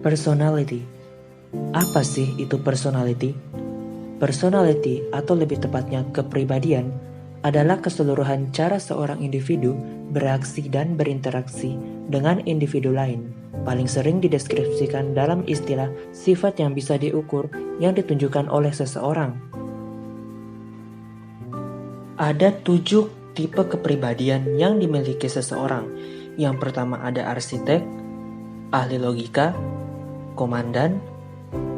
Personality. Apa sih itu personality? Personality, atau lebih tepatnya kepribadian, adalah keseluruhan cara seorang individu bereaksi dan berinteraksi dengan individu lain. Paling sering dideskripsikan dalam istilah sifat yang bisa diukur yang ditunjukkan oleh seseorang. Ada 7 tipe kepribadian yang dimiliki seseorang. Yang pertama ada arsitek, ahli logika, komandan,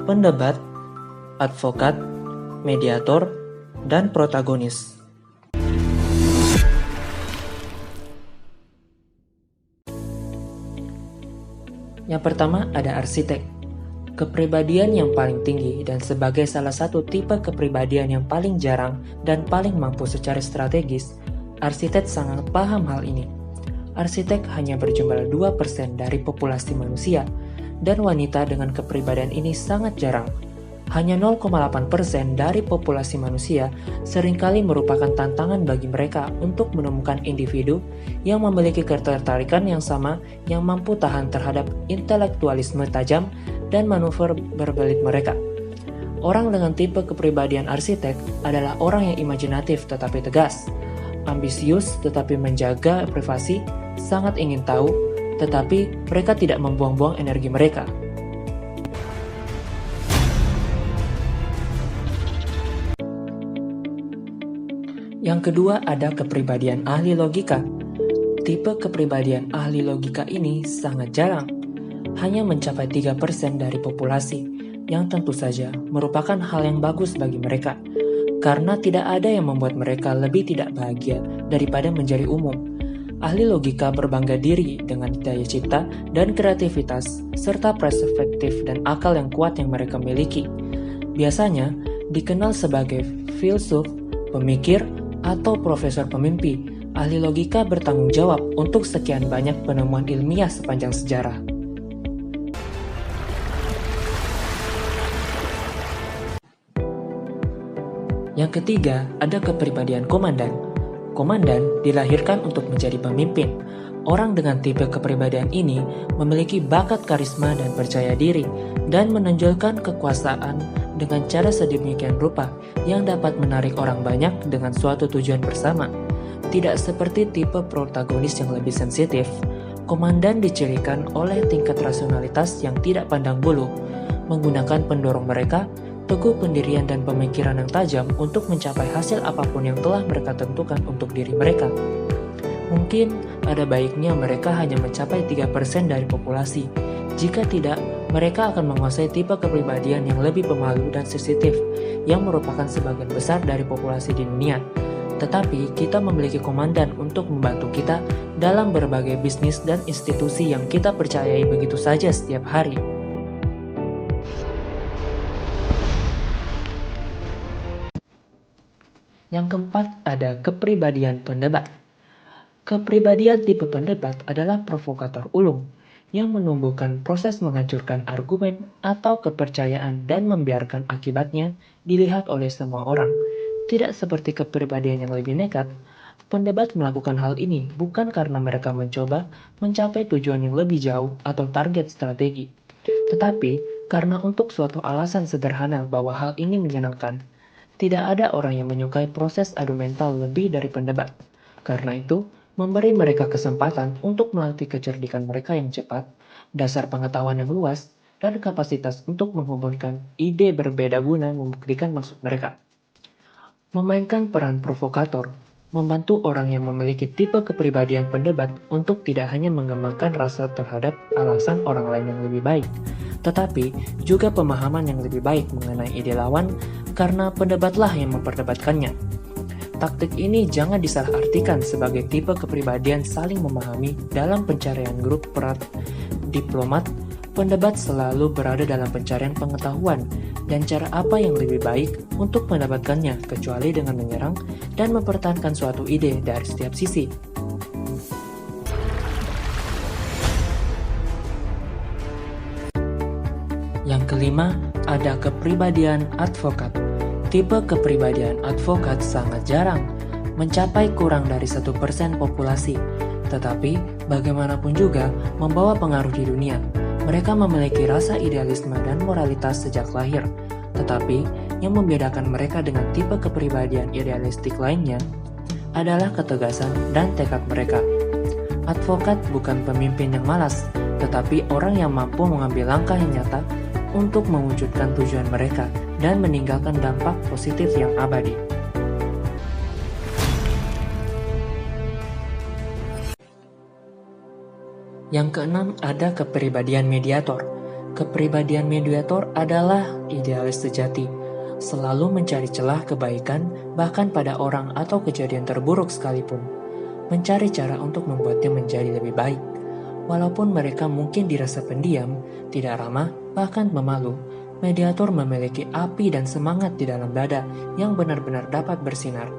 pendebat, advokat, mediator, dan protagonis. Yang pertama ada arsitek. Kepribadian yang paling tinggi dan sebagai salah satu tipe kepribadian yang paling jarang dan paling mampu secara strategis, arsitek sangat paham hal ini. Arsitek hanya berjumlah 2% dari populasi manusia, dan wanita dengan kepribadian ini sangat jarang. Hanya 0,8% dari populasi manusia seringkali merupakan tantangan bagi mereka untuk menemukan individu yang memiliki ketertarikan yang sama yang mampu tahan terhadap intelektualisme tajam dan manuver berbelit mereka. Orang dengan tipe kepribadian arsitek adalah orang yang imajinatif tetapi tegas, ambisius tetapi menjaga privasi, sangat ingin tahu, tetapi mereka tidak membuang-buang energi mereka. Yang kedua ada kepribadian ahli logika. Tipe kepribadian ahli logika ini sangat jarang, hanya mencapai 3% dari populasi, yang tentu saja merupakan hal yang bagus bagi mereka, karena tidak ada yang membuat mereka lebih tidak bahagia daripada menjadi umum. Ahli logika berbangga diri dengan daya cipta dan kreativitas, serta perspektif dan akal yang kuat yang mereka miliki. Biasanya dikenal sebagai filsuf, pemikir, atau profesor pemimpi. Ahli logika bertanggung jawab untuk sekian banyak penemuan ilmiah sepanjang sejarah. Yang ketiga, ada kepribadian komandan. Komandan dilahirkan untuk menjadi pemimpin. Orang dengan tipe kepribadian ini memiliki bakat karisma dan percaya diri, dan menonjolkan kekuasaan dengan cara sedemikian rupa yang dapat menarik orang banyak dengan suatu tujuan bersama. Tidak seperti tipe protagonis yang lebih sensitif, komandan dicirikan oleh tingkat rasionalitas yang tidak pandang bulu, menggunakan pendorong mereka, teguh pendirian dan pemikiran yang tajam untuk mencapai hasil apapun yang telah mereka tentukan untuk diri mereka. Mungkin ada baiknya mereka hanya mencapai 3% dari populasi. Jika tidak, mereka akan menguasai tipe kepribadian yang lebih pemalu dan sensitif, yang merupakan sebagian besar dari populasi di dunia. Tetapi kita memiliki komandan untuk membantu kita dalam berbagai bisnis dan institusi yang kita percayai begitu saja setiap hari. Yang keempat ada kepribadian pendebat. Kepribadian tipe pendebat adalah provokator ulung yang menumbuhkan proses menghancurkan argumen atau kepercayaan dan membiarkan akibatnya dilihat oleh semua orang. Tidak seperti kepribadian yang lebih nekat, pendebat melakukan hal ini bukan karena mereka mencoba mencapai tujuan yang lebih jauh atau target strategi, tetapi karena untuk suatu alasan sederhana bahwa hal ini menyenangkan. Tidak ada orang yang menyukai proses adu mental lebih dari pendebat. Karena itu, memberi mereka kesempatan untuk melatih kecerdikan mereka yang cepat, dasar pengetahuan yang luas, dan kapasitas untuk menghubungkan ide berbeda guna membuktikan maksud mereka. Memainkan peran provokator, membantu orang yang memiliki tipe kepribadian pendebat untuk tidak hanya mengembangkan rasa terhadap alasan orang lain yang lebih baik, tetapi juga pemahaman yang lebih baik mengenai ide lawan, karena pendebatlah yang memperdebatkannya. Taktik ini jangan disalahartikan sebagai tipe kepribadian saling memahami dalam pencarian grup peran diplomat. Pendebat selalu berada dalam pencarian pengetahuan dan cara apa yang lebih baik untuk mendapatkannya, kecuali dengan menyerang dan mempertahankan suatu ide dari setiap sisi. Yang kelima, ada kepribadian advokat. Tipe kepribadian advokat sangat jarang, mencapai kurang dari 1% populasi, tetapi bagaimanapun juga membawa pengaruh di dunia. Mereka memiliki rasa idealisme dan moralitas sejak lahir, tetapi yang membedakan mereka dengan tipe kepribadian idealistik lainnya adalah ketegasan dan tekad mereka. Advokat bukan pemimpin yang malas, tetapi orang yang mampu mengambil langkah yang nyata untuk mewujudkan tujuan mereka dan meninggalkan dampak positif yang abadi. Yang keenam, ada kepribadian mediator. Kepribadian mediator adalah idealis sejati, selalu mencari celah kebaikan bahkan pada orang atau kejadian terburuk sekalipun, mencari cara untuk membuatnya menjadi lebih baik. Walaupun mereka mungkin dirasa pendiam, tidak ramah, bahkan pemalu, mediator memiliki api dan semangat di dalam dada yang benar-benar dapat bersinar.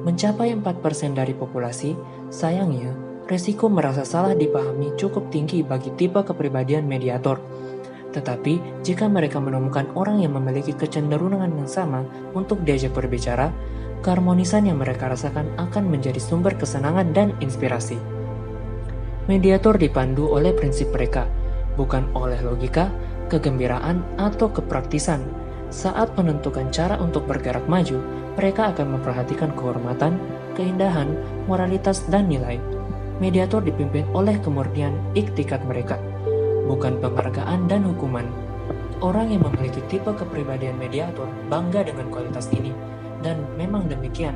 Mencapai 4% dari populasi, sayangnya, resiko merasa salah dipahami cukup tinggi bagi tipe kepribadian mediator. Tetapi, jika mereka menemukan orang yang memiliki kecenderungan yang sama untuk diajak berbicara, keharmonisan yang mereka rasakan akan menjadi sumber kesenangan dan inspirasi. Mediator dipandu oleh prinsip mereka, bukan oleh logika, kegembiraan, atau kepraktisan. Saat menentukan cara untuk bergerak maju, mereka akan memperhatikan kehormatan, keindahan, moralitas, dan nilai. Mediator dipimpin oleh kemurnian iktikat mereka, bukan penghargaan dan hukuman. Orang yang memiliki tipe kepribadian mediator bangga dengan kualitas ini, dan memang demikian.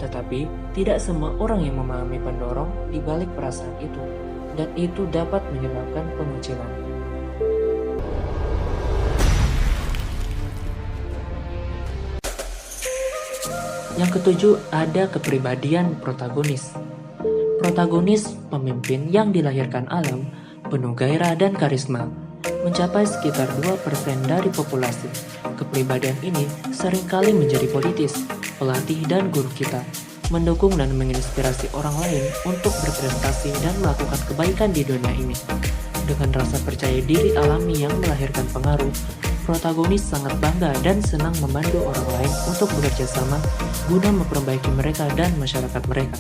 Tetapi, tidak semua orang yang memahami pendorong di balik perasaan itu, dan itu dapat menyebabkan pengucilan. Yang ketujuh, ada kepribadian protagonis. Protagonis pemimpin yang dilahirkan alam, penuh gairah dan karisma, mencapai sekitar 2% dari populasi. Kepribadian ini seringkali menjadi politis, pelatih dan guru kita, mendukung dan menginspirasi orang lain untuk berprestasi dan melakukan kebaikan di dunia ini. Dengan rasa percaya diri alami yang melahirkan pengaruh, protagonis sangat bangga dan senang membantu orang lain untuk bekerja sama guna memperbaiki mereka dan masyarakat mereka.